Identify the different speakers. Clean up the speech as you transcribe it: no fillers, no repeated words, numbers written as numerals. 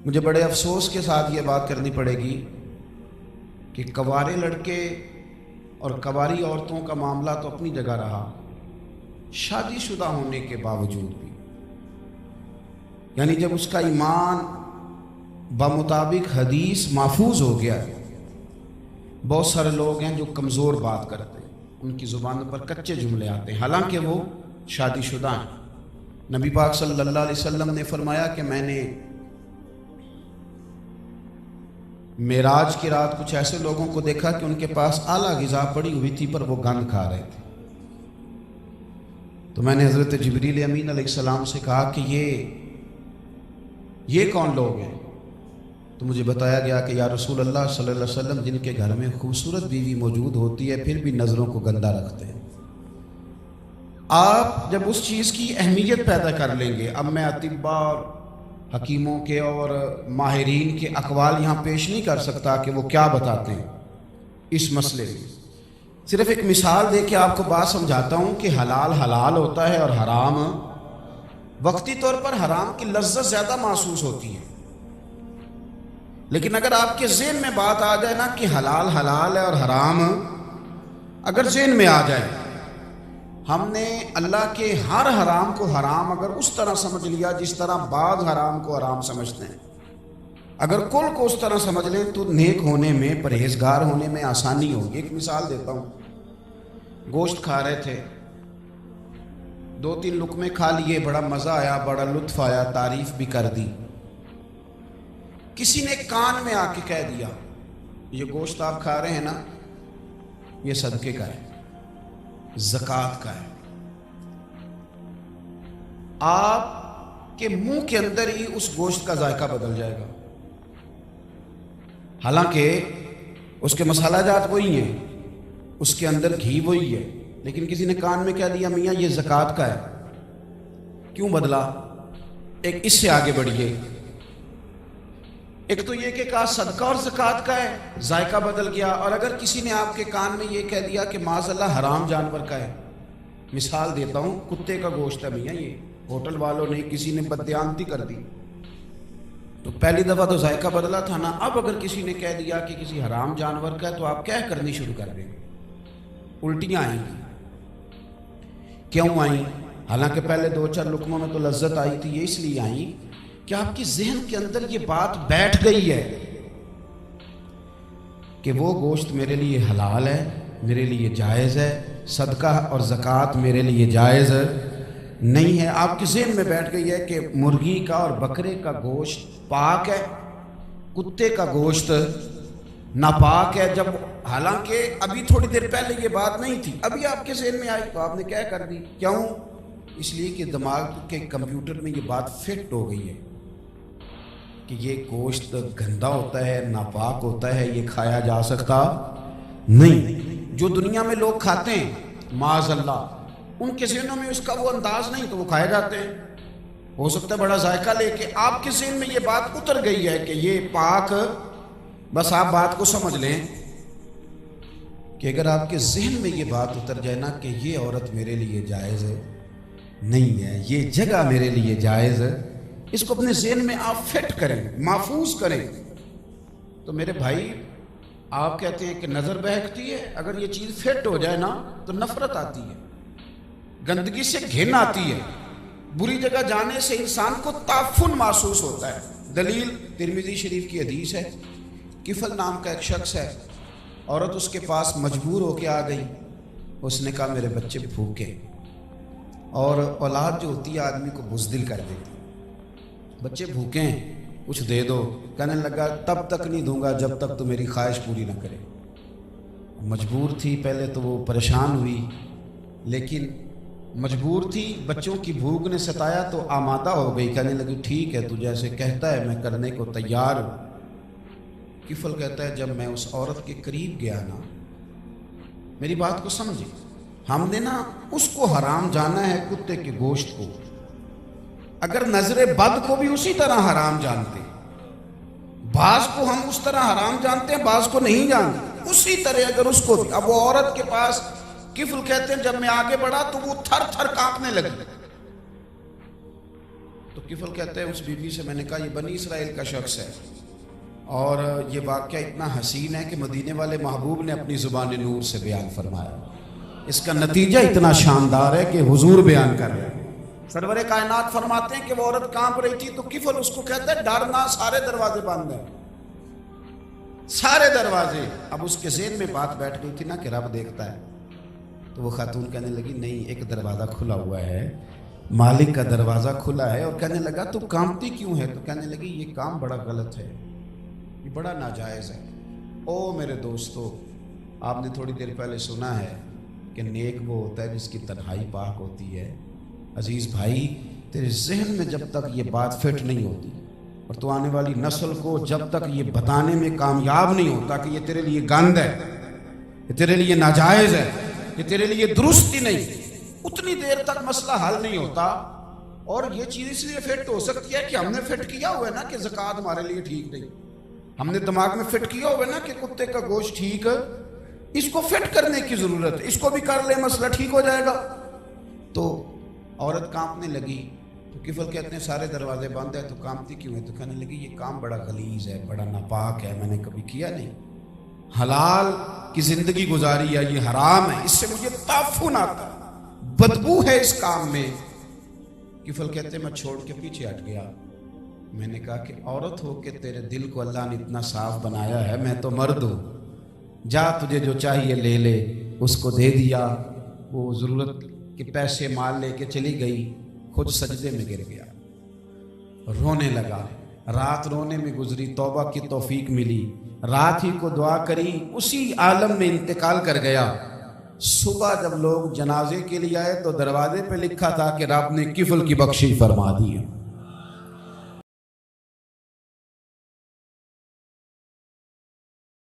Speaker 1: مجھے بڑے افسوس کے ساتھ یہ بات کرنی پڑے گی کہ کوارے لڑکے اور کواری عورتوں کا معاملہ تو اپنی جگہ رہا، شادی شدہ ہونے کے باوجود بھی، یعنی جب اس کا ایمان بمطابق حدیث محفوظ ہو گیا، بہت سارے لوگ ہیں جو کمزور بات کرتے ہیں، ان کی زبان پر کچے جملے آتے ہیں حالانکہ وہ شادی شدہ ہیں۔ نبی پاک صلی اللہ علیہ وسلم نے فرمایا کہ میں نے معراج کی رات کچھ ایسے لوگوں کو دیکھا کہ ان کے پاس اعلیٰ غذا پڑی ہوئی تھی پر وہ گند کھا رہے تھے، تو میں نے حضرت جبریل امین علیہ السلام سے کہا کہ یہ کون لوگ ہیں؟ تو مجھے بتایا گیا کہ یا رسول اللہ صلی اللہ علیہ وسلم جن کے گھر میں خوبصورت بیوی موجود ہوتی ہے پھر بھی نظروں کو گندا رکھتے ہیں۔ آپ جب اس چیز کی اہمیت پیدا کر لیں گے، اب میں اطباء اور حکیموں کے اور ماہرین کے اقوال یہاں پیش نہیں کر سکتا کہ وہ کیا بتاتے ہیں اس مسئلے میں، صرف ایک مثال دے کے آپ کو بات سمجھاتا ہوں کہ حلال حلال ہوتا ہے اور حرام وقتی طور پر حرام کی لذت زیادہ محسوس ہوتی ہے، لیکن اگر آپ کے ذہن میں بات آ جائے نا کہ حلال حلال ہے اور حرام اگر ذہن میں آ جائے، ہم نے اللہ کے ہر حرام کو حرام اگر اس طرح سمجھ لیا جس طرح بعض حرام کو حرام سمجھتے ہیں، اگر کل کو اس طرح سمجھ لیں تو نیک ہونے میں، پرہیزگار ہونے میں آسانی ہوگی۔ ایک مثال دیتا ہوں، گوشت کھا رہے تھے، 2-3 لقمے کھا لیے، بڑا مزہ آیا، بڑا لطف آیا، تعریف بھی کر دی، کسی نے کان میں آ کے کہہ دیا یہ گوشت آپ کھا رہے ہیں نا، یہ صدقے کا ہے، زکوٰۃ کا ہے۔ آپ کے منہ کے اندر ہی اس گوشت کا ذائقہ بدل جائے گا، حالانکہ اس کے مسالہ جات وہی ہیں، اس کے اندر گھی وہی ہے، لیکن کسی نے کان میں کہہ دیا میاں یہ زکوٰۃ کا ہے۔ کیوں بدلا؟ ایک اس سے آگے بڑھیے، ایک تو یہ کہ کہا صدقہ اور زکوٰۃ کا ہے، ذائقہ بدل گیا، اور اگر کسی نے آپ کے کان میں یہ کہہ دیا کہ معاذ اللہ حرام جانور کا ہے، مثال دیتا ہوں، کتے کا گوشت ہے میاں، یہ ہوٹل والوں نے کسی نے بددیانتی کر دی، تو پہلی دفعہ تو ذائقہ بدلا تھا نا، اب اگر کسی نے کہہ دیا کہ کسی حرام جانور کا ہے تو آپ کیا کرنی شروع کر دیں گے؟ الٹیاں آئیں گی۔ کیوں آئیں؟ حالانکہ پہلے 2-4 لقموں میں تو لذت آئی تھی، یہ اس لیے آئیں کہ آپ کے ذہن کے اندر یہ بات بیٹھ گئی ہے کہ وہ گوشت میرے لیے حلال ہے، میرے لیے جائز ہے، صدقہ اور زکوٰۃ میرے لیے جائز نہیں ہے۔ آپ کے ذہن میں بیٹھ گئی ہے کہ مرغی کا اور بکرے کا گوشت پاک ہے، کتے کا گوشت ناپاک ہے، جب حالانکہ ابھی تھوڑی دیر پہلے یہ بات نہیں تھی، ابھی آپ کے ذہن میں آئی تو آپ نے کیا کر دی؟ کیوں؟ اس لیے کہ دماغ کے کمپیوٹر میں یہ بات فٹ ہو گئی ہے کہ یہ گوشت گندا ہوتا ہے، ناپاک ہوتا ہے، یہ کھایا جا سکتا نہیں۔ جو دنیا میں لوگ کھاتے ہیں معاذ اللہ، ان کے ذہنوں میں اس کا وہ انداز نہیں تو وہ کھائے جاتے ہیں، ہو سکتا ہے بڑا ذائقہ لے کے، آپ کے ذہن میں یہ بات اتر گئی ہے کہ یہ پاک، بس آپ بات کو سمجھ لیں کہ اگر آپ کے ذہن میں یہ بات اتر جائے نا کہ یہ عورت میرے لیے جائز نہیں ہے، یہ جگہ میرے لیے جائز ہے، اس کو اپنے ذہن میں آپ فٹ کریں، محفوظ کریں، تو میرے بھائی آپ کہتے ہیں کہ نظر بہکتی ہے، اگر یہ چیز فٹ ہو جائے نا تو نفرت آتی ہے، گندگی سے گھن آتی ہے، بری جگہ جانے سے انسان کو تعفن محسوس ہوتا ہے۔ دلیل ترمذی شریف کی حدیث ہے، کفل نام کا ایک شخص ہے، عورت اس کے پاس مجبور ہو کے آ گئی، اس نے کہا میرے بچے بھوکے، اور اولاد جو ہوتی ہے آدمی کو بزدل کر دیتی، بچے بھوکے ہیں کچھ دے دو، کہنے لگا تب تک نہیں دوں گا جب تک تو میری خواہش پوری نہ کرے۔ مجبور تھی، پہلے تو وہ پریشان ہوئی، لیکن مجبور تھی، بچوں کی بھوک نے ستایا تو آمادہ ہو گئی، کہنے لگی ٹھیک ہے تو جیسے کہتا ہے میں کرنے کو تیار ہوں۔ کفل کہتا ہے جب میں اس عورت کے قریب گیا نا، میری بات کو سمجھے، ہم نے نا اس کو حرام جانا ہے کتے کے گوشت کو، اگر نظر بد کو بھی اسی طرح حرام جانتے، بعض کو ہم اس طرح حرام جانتے ہیں، بعض کو نہیں جانتے، اسی طرح اگر اس کو بھی، اب وہ عورت کے پاس کفل کہتے ہیں جب میں آگے بڑھا تو وہ تھر تھر کانپنے لگی، تو کفل کہتے ہیں اس بی بی سے میں نے کہا یہ بنی اسرائیل کا شخص ہے اور یہ واقعہ اتنا حسین ہے کہ مدینے والے محبوب نے اپنی زبان نور سے بیان فرمایا، اس کا نتیجہ اتنا شاندار ہے کہ حضور بیان کر رہے ہیں۔ سرور کائنات فرماتے ہیں کہ وہ عورت کانپ رہی تھی تو کفل اس کو کہتا ہے ڈرنا، سارے دروازے بند ہیں، سارے دروازے۔ اب اس کے ذہن میں بات بیٹھ گئی تھی نا کہ رب دیکھتا ہے، تو وہ خاتون کہنے لگی نہیں، ایک دروازہ کھلا ہوا ہے، مالک کا دروازہ کھلا ہے۔ اور کہنے لگا تو کانپتی کیوں ہے؟ تو کہنے لگی یہ کام بڑا غلط ہے، یہ بڑا ناجائز ہے۔ او میرے دوستو، آپ نے تھوڑی دیر پہلے سنا ہے کہ نیک وہ ہوتا ہے جس کی تنہائی پاک ہوتی ہے۔ عزیز بھائی، تیرے ذہن میں جب تک یہ بات فٹ نہیں ہوتی اور تو آنے والی نسل کو جب تک یہ بتانے میں کامیاب نہیں ہوتا کہ یہ تیرے لیے گند ہے، یہ تیرے لیے ناجائز ہے، یہ تیرے لیے درست ہی نہیں، اتنی دیر تک مسئلہ حل نہیں ہوتا۔ اور یہ چیز اس لیے فٹ ہو سکتی ہے کہ ہم نے فٹ کیا ہوا ہے نا کہ زکوٰۃ ہمارے لیے ٹھیک نہیں، ہم نے دماغ میں فٹ کیا ہوا ہے نا کہ کتے کا گوشت ٹھیک ہے، اس کو فٹ کرنے کی ضرورت ہے، اس کو بھی کر لے مسئلہ ٹھیک ہو جائے گا۔ تو عورت کانپنے لگی تو کفل کہتے ہیں سارے دروازے بند ہیں، تو کانپتی کیوں ہے؟ تو کہنے لگی یہ کام بڑا غلیظ ہے، بڑا ناپاک ہے، میں نے کبھی کیا نہیں، حلال کی زندگی گزاری ہے، یہ حرام ہے، اس سے مجھے تعفن آتا ہے، بدبو ہے اس کام میں۔ کفل کہتے ہیں میں چھوڑ کے پیچھے ہٹ گیا، میں نے کہا کہ عورت ہو کے تیرے دل کو اللہ نے اتنا صاف بنایا ہے، میں تو مرد ہوں، جا تجھے جو چاہیے لے لے۔ اس کو دے دیا، وہ ضرورت کے پیسے مال لے کے چلی گئی، خود سجدے میں گر گیا، رونے لگا، رات رونے میں گزری، توبہ کی توفیق ملی، رات ہی کو دعا کری، اسی عالم میں انتقال کر گیا۔ صبح جب لوگ جنازے کے لیے آئے تو دروازے پہ لکھا تھا کہ رب نے کفل کی بخشش فرما دی ہے۔